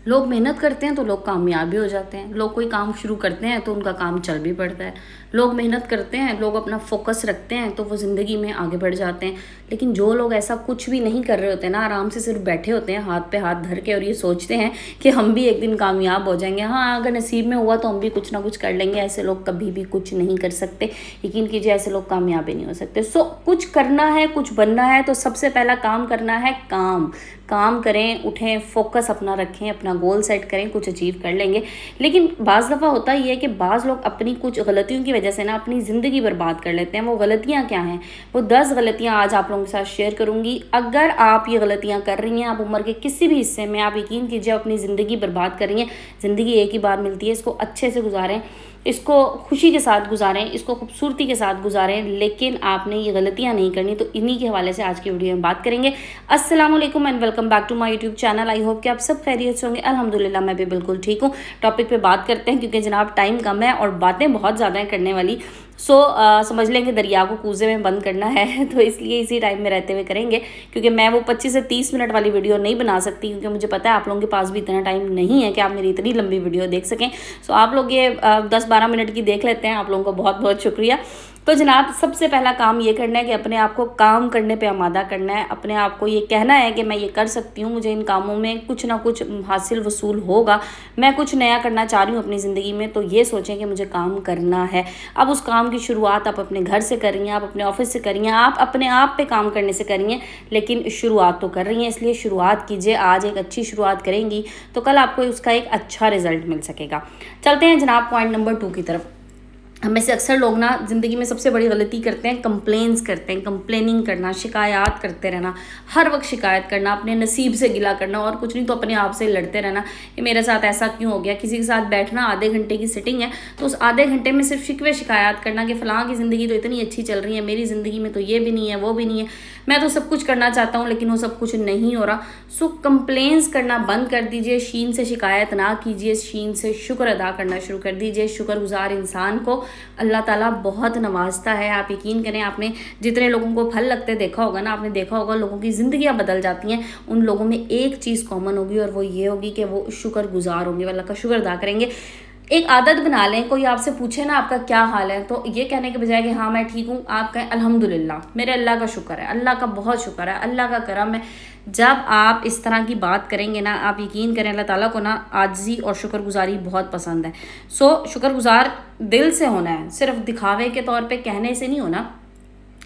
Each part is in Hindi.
लोग मेहनत करते हैं तो लोग कामयाब भी हो जाते हैं, लोग कोई काम शुरू करते हैं तो उनका काम चल भी पड़ता है, लोग मेहनत करते हैं, लोग अपना फोकस रखते हैं तो वो ज़िंदगी में आगे बढ़ जाते हैं। लेकिन जो लोग ऐसा कुछ भी नहीं कर रहे होते ना, आराम से सिर्फ बैठे होते हैं हाथ पे हाथ धर के और ये सोचते हैं कि हम भी एक दिन कामयाब हो जाएंगे, हाँ अगर नसीब में हुआ तो हम भी कुछ ना कुछ कर लेंगे, ऐसे लोग कभी भी कुछ नहीं कर सकते। यकीन कीजिए ऐसे लोग कामयाब ही नहीं हो सकते। सो कुछ करना है, कुछ बनना है तो सबसे पहला काम करना है काम करें, उठें, फोकस अपना रखें, अपना गोल सेट करें, कुछ अचीव कर लेंगे। लेकिन बाज़ दफ़ा होता ही है कि बाज़ लोग अपनी कुछ गलतियों की वजह से ना अपनी ज़िंदगी बर्बाद कर लेते हैं। वो गलतियाँ क्या हैं? वो 10 गलतियाँ आज आप लोगों के साथ शेयर करूँगी। अगर आप ये गलतियाँ कर रही हैं, आप उम्र के किसी भी हिस्से में, आप यकीन कीजिए अपनी ज़िंदगी बर्बाद कर रही हैं। ज़िंदगी एक ही बार मिलती है, इसको अच्छे से गुजारें, इसको खुशी के साथ गुजारें, इसको खूबसूरती के साथ गुजारें। लेकिन आपने ये गलतियां नहीं करनी। तो इन्हीं के हवाले से आज की वीडियो में बात करेंगे। अस्सलाम वालेकुम and welcome back to my YouTube channel. I hope कि आप सब खैरियत से होंगे। अल्हम्दुलिल्लाह मैं भी बिल्कुल ठीक हूँ। टॉपिक पे बात करते हैं क्योंकि जनाब टाइम कम है और बातें बहुत ज़्यादा हैं करने वाली। समझ लेंगे दरिया को कूजे में बंद करना है तो इसलिए इसी टाइम में रहते हुए करेंगे, क्योंकि मैं वो 25 से 30 मिनट वाली वीडियो नहीं बना सकती, क्योंकि मुझे पता है आप लोगों के पास भी इतना टाइम नहीं है कि आप मेरी इतनी लंबी वीडियो देख सकें। आप लोग ये 10-12 मिनट की देख लेते हैं, आप लोगों को बहुत बहुत शुक्रिया। तो जनाब सबसे पहला काम ये करना है कि अपने आप को काम करने पे आमादा करना है। अपने आप को ये कहना है कि मैं ये कर सकती हूँ, मुझे इन कामों में कुछ ना कुछ हासिल वसूल होगा, मैं कुछ नया करना चाह रही हूँ अपनी ज़िंदगी में। तो ये सोचें कि मुझे काम करना है। अब उस काम की शुरुआत आप अपने घर से कर रही हैं, आप अपने ऑफिस से कर रही हैं, आप अपने आप पे काम करने से कर रही हैं, लेकिन शुरुआत तो कर रही हैं। इसलिए शुरुआत कीजिए। आज एक अच्छी शुरुआत करेंगी तो कल आपको उसका एक अच्छा रिजल्ट मिल सकेगा। चलते हैं जनाब पॉइंट नंबर 2 की तरफ। हमें से अक्सर लोग ना ज़िंदगी में सबसे बड़ी गलती करते हैं, कंप्लेंट्स करते हैं। कंप्लेनिंग करना, शिकायत करते रहना, हर वक्त शिकायत करना, अपने नसीब से गिला करना और कुछ नहीं तो अपने आप से लड़ते रहना कि मेरे साथ ऐसा क्यों हो गया। किसी के साथ बैठना, आधे घंटे की सिटिंग है तो उस आधे घंटे में सिर्फ शिकवे शिकायत करना कि फ़लाँ की ज़िंदगी तो इतनी अच्छी चल रही है, मेरी ज़िंदगी में तो ये भी नहीं है, वो भी नहीं है, मैं तो सब कुछ करना चाहता हूँ लेकिन वो सब कुछ नहीं हो रहा। कंप्लेंट्स करना बंद कर दीजिए। शीन से शिकायत ना कीजिए, शीन से शुक्र अदा करना शुरू कर दीजिए। शुक्रगुजार इंसान को अल्लाह ताला बहुत नवाजता है। आप यकीन करें, आपने जितने लोगों को फल लगते देखा होगा ना, आपने देखा होगा लोगों की ज़िंदगियां बदल जाती हैं। उन लोगों में एक चीज़ कॉमन होगी और वो ये होगी कि वो शुक्रगुजार होंगे, अल्लाह का शुक्र अदा करेंगे। एक आदत बना लें, कोई आपसे पूछे ना आपका क्या हाल है तो ये कहने के बजाय कि हाँ मैं ठीक हूँ, आप कहें अल्हम्दुलिल्लाह, मेरे अल्लाह का शुक्र है, अल्लाह का बहुत शुक्र है, अल्लाह का करम है। जब आप इस तरह की बात करेंगे ना, आप यकीन करें अल्लाह ताला को ना आजिज़ी और शुक्रगुजारी बहुत पसंद है। शुक्रगुजार दिल से होना है, सिर्फ दिखावे के तौर पे कहने से नहीं होना।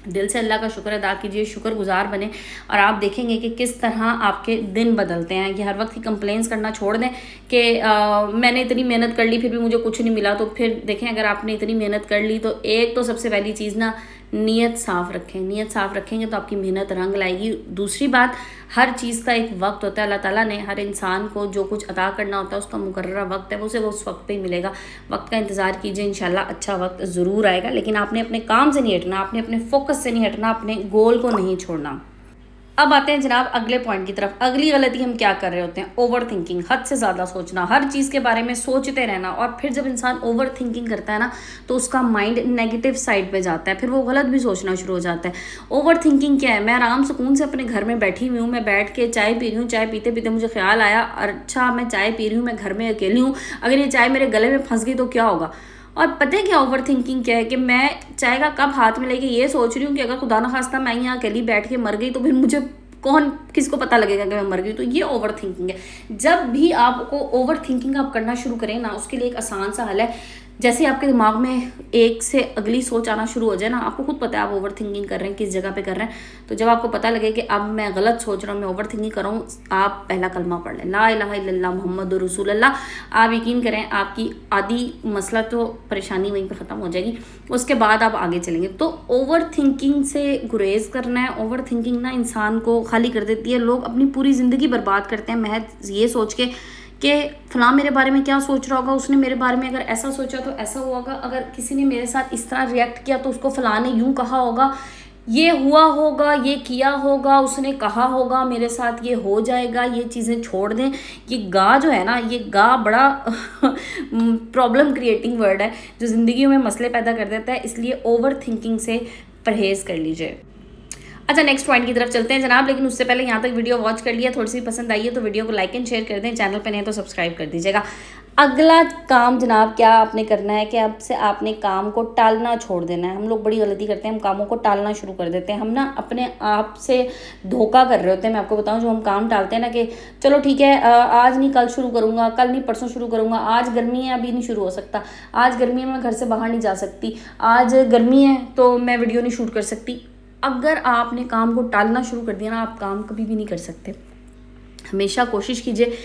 दिल से अल्लाह का शुक्र अदा कीजिए, शुक्रगुजार बने और आप देखेंगे कि किस तरह आपके दिन बदलते हैं। ये हर वक्त की कंप्लेंट्स करना छोड़ दें कि मैंने इतनी मेहनत कर ली फिर भी मुझे कुछ नहीं मिला। तो फिर देखें, अगर आपने इतनी मेहनत कर ली तो एक तो सबसे पहली चीज़ ना, नीयत साफ़ रखें। नीयत साफ़ रखेंगे तो आपकी मेहनत रंग लाएगी। दूसरी बात, हर चीज़ का एक वक्त होता है। अल्लाह ताला ने हर इंसान को जो कुछ अता करना होता है उसका मुकर्ररा वक्त है, वो उसे उस वक्त पे ही मिलेगा। वक्त का इंतज़ार कीजिए, इंशाल्लाह अच्छा वक्त ज़रूर आएगा। लेकिन आपने अपने काम से नहीं हटना, आपने अपने फोकस से नहीं हटना, अपने गोल को नहीं छोड़ना। अब आते हैं जनाब अगले पॉइंट की तरफ। अगली गलती हम क्या कर रहे होते हैं? ओवर थिंकिंग, हद से ज़्यादा सोचना, हर चीज़ के बारे में सोचते रहना। और फिर जब इंसान ओवर थिंकिंग करता है ना तो उसका माइंड नेगेटिव साइड पे जाता है, फिर वो गलत भी सोचना शुरू हो जाता है। ओवर थिंकिंग क्या है? मैं आराम सुकून से अपने घर में बैठी हुई हूँ, मैं बैठ के चाय पी रही हूँ, चाय पीते पीते मुझे ख्याल आया, अच्छा मैं चाय पी रही हूँ, मैं घर में अकेली हूँ, अगर ये चाय मेरे गले में फंस गई तो क्या होगा? और पता है क्या ओवर थिंकिंग क्या है? कि मैं चाय का कप हाथ में लेके ये सोच रही हूँ कि अगर खुदा न खास्ता मैं यहाँ अकेली बैठ के मर गई तो फिर मुझे कौन, किसको पता लगेगा कि मैं मर गई। तो ये ओवर थिंकिंग है। जब भी आपको ओवर थिंकिंग आप करना शुरू करें ना, उसके लिए एक आसान सा हल है। जैसे आपके दिमाग में एक से अगली सोच आना शुरू हो जाए ना, आपको खुद पता है आप ओवर थिंकिंग कर रहे हैं, किस जगह पे कर रहे हैं। तो जब आपको पता लगे कि अब मैं गलत सोच रहा हूँ, मैं ओवर थिंकिंग कर रहा हूँ, आप पहला कलमा पढ़ लें, ला इलाहा इल्लल्लाह मुहम्मदुर रसूलुल्लाह। आप यकीन करें आपकी आधी मसला तो परेशानी वहीं पर ख़त्म हो जाएगी। उसके बाद आप आगे चलेंगे। तो ओवर थिंकिंग से गुरेज करना है। ओवर थिंकिंग ना इंसान को खाली कर देती है। लोग अपनी पूरी ज़िंदगी बर्बाद करते हैं महज ये सोच के कि फ़लाँ मेरे बारे में क्या सोच रहा होगा, उसने मेरे बारे में अगर ऐसा सोचा तो ऐसा हुआ होगा, अगर किसी ने मेरे साथ इस तरह रिएक्ट किया तो उसको फ़लाँ ने यूँ कहा होगा, ये हुआ होगा, ये किया होगा, उसने कहा होगा, मेरे साथ ये हो जाएगा। ये चीज़ें छोड़ दें। ये गा जो है ना, ये गा बड़ा प्रॉब्लम क्रिएटिंग वर्ड है जो ज़िंदगी में मसले पैदा कर देता है। इसलिए ओवर थिंकिंग से परहेज़ कर लीजिए। अच्छा, नेक्स्ट पॉइंट की तरफ चलते हैं जनाब, लेकिन उससे पहले यहाँ तक वीडियो वॉच कर लिया, थोड़ी सी पसंद आई है तो वीडियो को लाइक एंड शेयर कर दें, चैनल पे नहीं तो सब्सक्राइब कर दीजिएगा। अगला काम जनाब क्या आपने करना है कि आपसे आपने काम को टालना छोड़ देना है। हम लोग बड़ी गलती करते हैं, हम कामों को टालना शुरू कर देते हैं, हम ना अपने आप से धोखा कर रहे होते हैं। मैं आपको बताऊं, जो हम काम टालते हैं ना कि चलो ठीक है आज नहीं कल शुरू करूँगा, कल नहीं परसों शुरू करूँगा, आज गर्मी है अभी नहीं शुरू हो सकता, आज गर्मी है मैं घर से बाहर नहीं जा सकती, आज गर्मी है तो मैं वीडियो नहीं शूट कर सकती। अगर आपने काम को टालना शुरू कर दिया ना, आप काम कभी भी नहीं कर सकते। हमेशा कोशिश कीजिए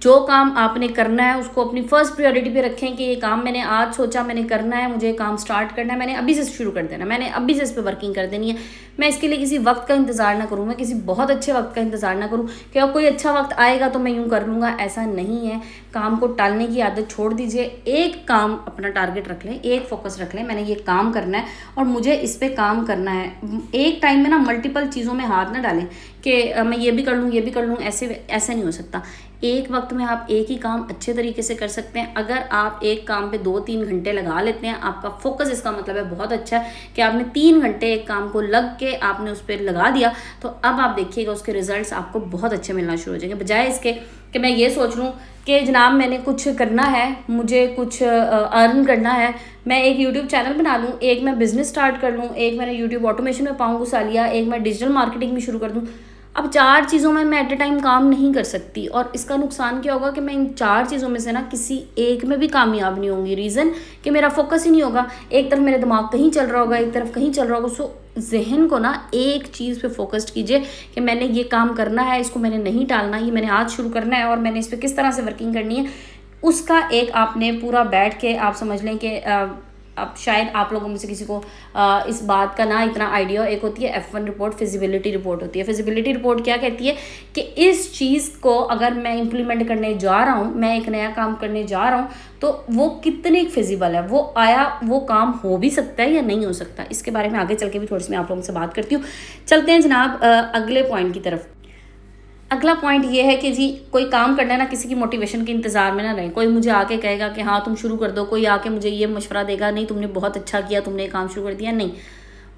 जो काम आपने करना है उसको अपनी फर्स्ट प्रायोरिटी पे रखें कि ये काम मैंने आज सोचा मैंने करना है, मुझे काम स्टार्ट करना है, मैंने अभी से शुरू कर देना, मैंने अभी से इस पर वर्किंग कर देनी है। मैं इसके लिए किसी वक्त का इंतज़ार ना करूँ, मैं किसी बहुत अच्छे वक्त का इंतज़ार ना करूँ कि अब कोई अच्छा वक्त आएगा तो मैं यूँ कर लूँगा, ऐसा नहीं है। काम को टालने की आदत छोड़ दीजिए। एक काम अपना टारगेट रख लें, एक फोकस रख लें, मैंने ये काम करना है और मुझे इस पर काम करना है। एक टाइम में ना मल्टीपल चीज़ों में हाथ ना डालें कि मैं ये भी कर लूँ ये भी कर लूँ, ऐसे नहीं हो सकता। एक वक्त में आप एक ही काम अच्छे तरीके से कर सकते हैं। अगर आप एक काम पे 2-3 घंटे लगा लेते हैं, आपका फोकस इसका मतलब है बहुत अच्छा है कि आपने 3 घंटे एक काम को लग के आपने उस पर लगा दिया, तो अब आप देखिएगा उसके रिजल्ट्स आपको बहुत अच्छे मिलना शुरू हो जाएंगे। बजाय इसके कि मैं ये सोच लूँ कि जनाब मैंने कुछ करना है, मुझे कुछ अर्न करना है, मैं एक यूट्यूब चैनल बना लूँ, एक मैं बिज़नेस स्टार्ट कर लूँ, एक मैंने यूट्यूब ऑटोमेशन में पाऊँ घुसा लिया, एक मैं डिजिटल मार्केटिंग भी शुरू कर दूँ। अब 4 चीज़ों में मैं एट ए टाइम काम नहीं कर सकती और इसका नुकसान क्या होगा कि मैं इन 4 चीज़ों में से ना किसी एक में भी कामयाब नहीं होंगी। रीज़न कि मेरा फोकस ही नहीं होगा, एक तरफ मेरा दिमाग कहीं चल रहा होगा, एक तरफ कहीं चल रहा होगा। सो जहन को ना एक चीज़ पे फोकस्ड कीजिए कि मैंने ये काम करना है, इसको मैंने नहीं टालना, ये मैंने आज शुरू करना है और मैंने इस पर किस तरह से वर्किंग करनी है, उसका एक आपने पूरा बैठ के आप समझ लें कि अब शायद आप लोगों में से किसी को इस बात का ना इतना आइडिया। एक होती है F1 रिपोर्ट, फिजिबिलिटी रिपोर्ट होती है। फिजिबिलिटी रिपोर्ट क्या कहती है कि इस चीज़ को अगर मैं इम्प्लीमेंट करने जा रहा हूँ, मैं एक नया काम करने जा रहा हूँ, तो वो कितनी फिजिबल है, वो काम हो भी सकता है या नहीं हो सकता। इसके बारे में आगे चल के भी थोड़ी सी मैं आप लोगों से बात करती हूँ। चलते हैं जनाब अगले पॉइंट की तरफ। अगला पॉइंट ये है कि जी कोई काम करना है ना, किसी की मोटिवेशन के इंतज़ार में ना रहें। कोई मुझे आके कहेगा कि हाँ तुम शुरू कर दो, कोई आके मुझे ये मशवरा देगा नहीं तुमने बहुत अच्छा किया, तुमने ये काम शुरू कर दिया, नहीं।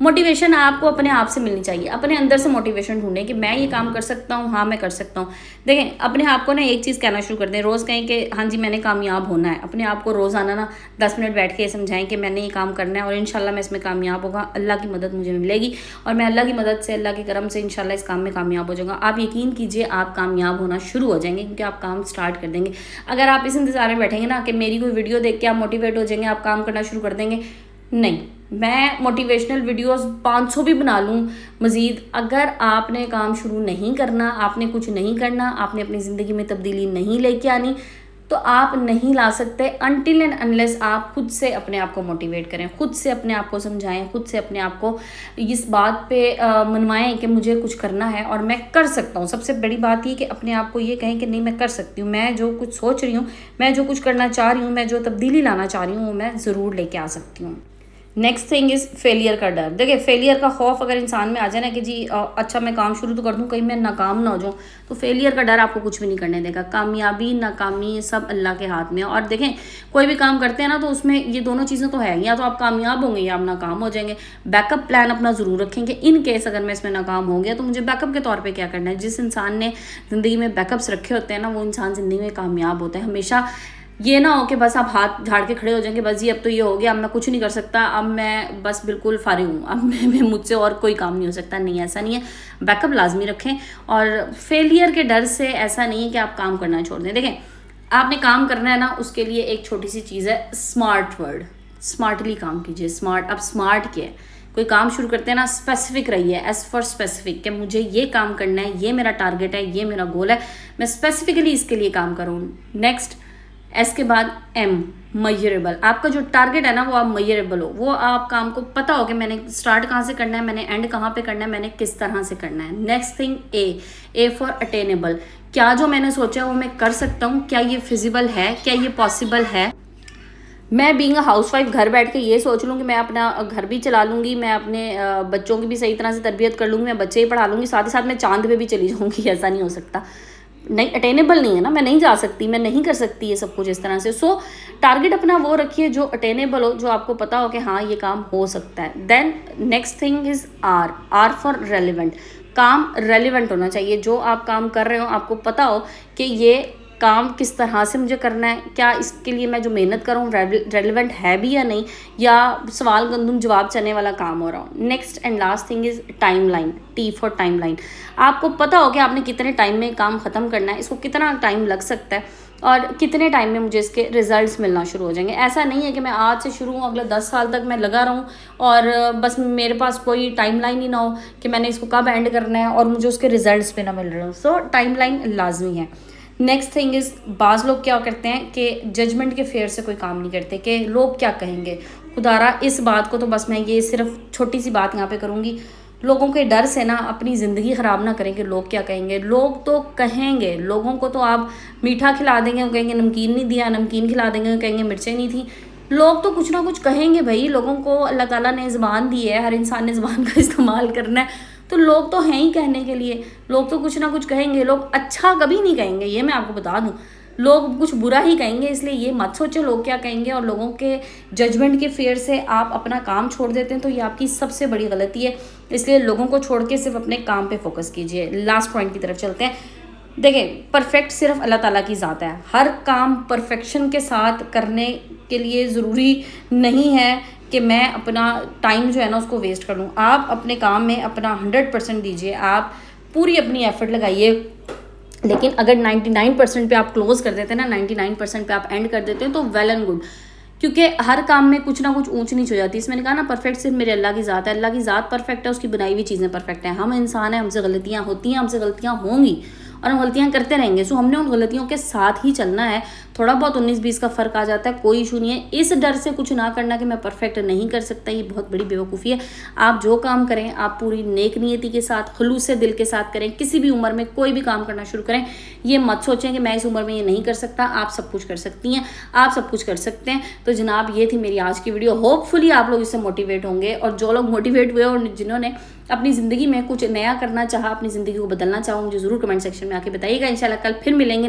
मोटिवेशन आपको अपने आप से मिलनी चाहिए, अपने अंदर से मोटिवेशन ढूंढें कि मैं ये काम कर सकता हूँ, हाँ मैं कर सकता हूँ। देखें अपने आप को ना एक चीज़ कहना शुरू कर दें, रोज़ कहें कि हाँ जी मैंने कामयाब होना है। अपने आप को रोज़ाना ना 10 मिनट बैठ के समझाएं कि मैंने ये काम करना है और इंशाल्लाह मैं इसमें कामयाब होगा, अल्लाह की मदद मुझे मिलेगी और मैं अल्लाह की मदद से, अल्लाह के करम से इंशाल्लाह इस काम में कामयाब हो जाऊँगा। आप यकीन कीजिए आप कामयाब होना शुरू हो जाएंगे क्योंकि आप काम स्टार्ट कर देंगे। अगर आप इस इंतज़ार में बैठेंगे ना कि मेरी कोई वीडियो देख के आप मोटिवेट हो जाएंगे, आप काम करना शुरू कर देंगे, नहीं। मैं मोटिवेशनल वीडियोस 500 भी बना लूँ मज़ीद, अगर आपने काम शुरू नहीं करना, आपने कुछ नहीं करना, आपने अपनी ज़िंदगी में तब्दीली नहीं लेके आनी, तो आप नहीं ला सकते अनटिल एंड अनलेस आप खुद से अपने आप को मोटिवेट करें, खुद से अपने आप को समझाएं, खुद से अपने आप को इस बात पे मनवाएं कि मुझे कुछ करना है और मैं कर सकता हूँ। सबसे बड़ी बात ये कि अपने आप को ये कहें कि नहीं मैं कर सकती हूँ, मैं जो कुछ सोच रही हूँ, मैं जो कुछ करना चाह रही हूँ, मैं जो तब्दीली लाना चाह रही हूँ वो मैं ज़रूर लेके आ सकती हूँ। नेक्स्ट थिंग इज़ फेलियर का डर। देखिए फेलियर का खौफ अगर इंसान में आ जाए ना कि जी अच्छा मैं काम शुरू तो कर दूँ, कहीं मैं नाकाम ना हो जाऊँ, तो फेलियर का डर आपको कुछ भी नहीं करने देगा। कामयाबी नाकामी सब अल्लाह के हाथ में है। और देखें कोई भी काम करते हैं ना तो उसमें ये दोनों चीज़ें तो है, या तो आप कामयाब होंगे या आप नाकाम हो जाएंगे। बैकअप प्लान अपना ज़रूर रखेंगे, इन केस अगर मैं इसमें नाकाम हो गया तो मुझे बैकअप के तौर पर क्या करना है। जिस इंसान ने ज़िंदगी में बैकअप्स रखे होते हैं ना वो इंसान ज़िंदगी में कामयाब होता है। हमेशा ये ना हो कि बस आप हाथ झाड़ के खड़े हो जाएंगे, बस जी अब तो ये हो गया, अब मैं कुछ नहीं कर सकता, अब मैं बस बिल्कुल फारिग हूँ, अब मैं मुझसे और कोई काम नहीं हो सकता। नहीं, ऐसा नहीं है। बैकअप लाजमी रखें और फेलियर के डर से ऐसा नहीं है कि आप काम करना छोड़ दें। देखें आपने काम करना है ना, उसके लिए एक छोटी सी चीज़ है स्मार्ट वर्ड। स्मार्टली काम कीजिए। स्मार्ट, अब स्मार्ट क्या है, कोई काम शुरू करते हैं ना स्पेसिफिक रहिए, एज फॉर स्पेसिफिक कि मुझे ये काम करना है, ये मेरा टारगेट है, ये मेरा गोल है, मैं स्पेसिफिकली इसके लिए काम करूँ। नेक्स्ट एस के बाद एम, मयरेबल। आपका जो टारगेट है ना वो आप मयरेबल हो, वो आप काम को पता हो कि मैंने स्टार्ट कहाँ से करना है, मैंने एंड कहाँ पे करना है, मैंने किस तरह से करना है। Next thing A for attainable. क्या जो मैंने सोचा है वो मैं कर सकता हूँ, क्या ये फिजिबल है, क्या ये पॉसिबल है। मैं बीइंग अ हाउसवाइफ घर बैठ के ये सोच लूँ कि मैं अपना घर भी चला लूँगी, मैं अपने बच्चों की भी सही तरह से तरबियत कर लूँगी, मैं बच्चे ही पढ़ा लूँगी, साथ ही साथ मैं चांद पे भी चली जाऊँगी, ऐसा नहीं हो सकता। नहीं, अटेनेबल नहीं है ना, मैं नहीं जा सकती, मैं नहीं कर सकती ये सब कुछ इस तरह से। सो टारगेट अपना वो रखिए जो अटेनेबल हो, जो आपको पता हो कि हाँ ये काम हो सकता है। Then next thing is R for relevant. काम रेलिवेंट होना चाहिए। जो आप काम कर रहे हो आपको पता हो कि ये काम किस तरह से मुझे करना है, क्या इसके लिए मैं जो मेहनत कर रहा हूँ रेलिवेंट है भी या नहीं, या सवाल गंदुम जवाब चने वाला काम हो रहा हूँ। Next and last thing is timeline, T for timeline. आपको पता हो कि आपने कितने टाइम में काम ख़त्म करना है, इसको कितना टाइम लग सकता है और कितने टाइम में मुझे इसके रिजल्ट्स मिलना शुरू हो जाएंगे। ऐसा नहीं है कि मैं आज से शुरू हूँ, अगले 10 साल तक मैं लगा रहूँ और बस मेरे पास कोई टाइमलाइन ही ना हो कि मैंने इसको कब एंड करना है और मुझे उसके रिजल्ट्स पे ना मिल रहे हो। सो टाइमलाइन लाजमी है। नेक्स्ट थिंग इज़, बाज़ लोग क्या करते हैं कि जजमेंट के फेयर से कोई काम नहीं करते कि लोग क्या कहेंगे। खुदारा इस बात को तो बस मैं ये सिर्फ छोटी सी बात यहाँ पे करूँगी, लोगों के डर से ना अपनी ज़िंदगी ख़राब ना करें कि लोग क्या कहेंगे। लोग तो कहेंगे, लोगों को तो आप मीठा खिला देंगे वो कहेंगे नमकीन नहीं दिया, नमकीन खिला देंगे वो कहेंगे मिर्चें नहीं थी। लोग तो कुछ ना कुछ कहेंगे भाई। लोगों को अल्लाह ताला ने ज़ुबान दी है, हर इंसान ने ज़ुबान का इस्तेमाल करना है, तो लोग तो हैं ही कहने के लिए। लोग तो कुछ ना कुछ कहेंगे। लोग अच्छा कभी नहीं कहेंगे, ये मैं आपको बता दूं। लोग कुछ बुरा ही कहेंगे, इसलिए ये मत सोचो लोग क्या कहेंगे और लोगों के जजमेंट के फेयर से आप अपना काम छोड़ देते हैं, तो ये आपकी सबसे बड़ी गलती है। इसलिए लोगों को छोड़ के सिर्फ अपने काम पे फोकस कीजिए। लास्ट पॉइंट की तरफ चलते हैं। देखिए, परफेक्ट सिर्फ अल्लाह ताला की ज़ात है। हर काम परफेक्शन के साथ करने के लिए ज़रूरी नहीं है कि मैं अपना टाइम जो है ना उसको वेस्ट कर लूँ। आप अपने काम में अपना 100% दीजिए, आप पूरी अपनी एफर्ट लगाइए। लेकिन अगर 99% पे आप क्लोज कर देते हैं ना, 99% पे आप एंड कर देते हैं, तो वेल एंड गुड। क्योंकि हर काम में कुछ ना कुछ ऊंच नीच हो जाती है। इसमें कहा ना, परफेक्ट सिर्फ मेरे अल्लाह की ज़ात है। अल्लाह की ज़ात परफेक्ट है, उसकी बनाई हुई चीज़ें परफेक्ट हैं। हम इंसान हैं, हमसे गलतियाँ होती हैं, हमसे गलतियाँ होंगी और हम गलतियाँ करते रहेंगे। सो हमने उन गलतियों के साथ ही चलना है। थोड़ा बहुत 19-20 का फ़र्क आ जाता है, कोई इशू नहीं है। इस डर से कुछ ना करना कि मैं परफेक्ट नहीं कर सकता, ये बहुत बड़ी बेवकूफ़ी है। आप जो काम करें आप पूरी नेक नियति के साथ, खुलूस से दिल के साथ करें। किसी भी उम्र में कोई भी काम करना शुरू करें, ये मत सोचें कि मैं इस उम्र में ये नहीं कर सकता। आप सब कुछ कर सकती हैं, आप सब कुछ कर सकते हैं। तो जनाब, ये थी मेरी आज की वीडियो। होपफुली आप लोग इससे मोटिवेट होंगे, और जो लोग मोटिवेट हुए और जिन्होंने अपनी ज़िंदगी में कुछ नया करना चाहा, अपनी ज़िंदगी को बदलना चाहो, मुझे ज़रूर कमेंट सेक्शन में आके बताइएगा। इंशाल्लाह कल फिर मिलेंगे।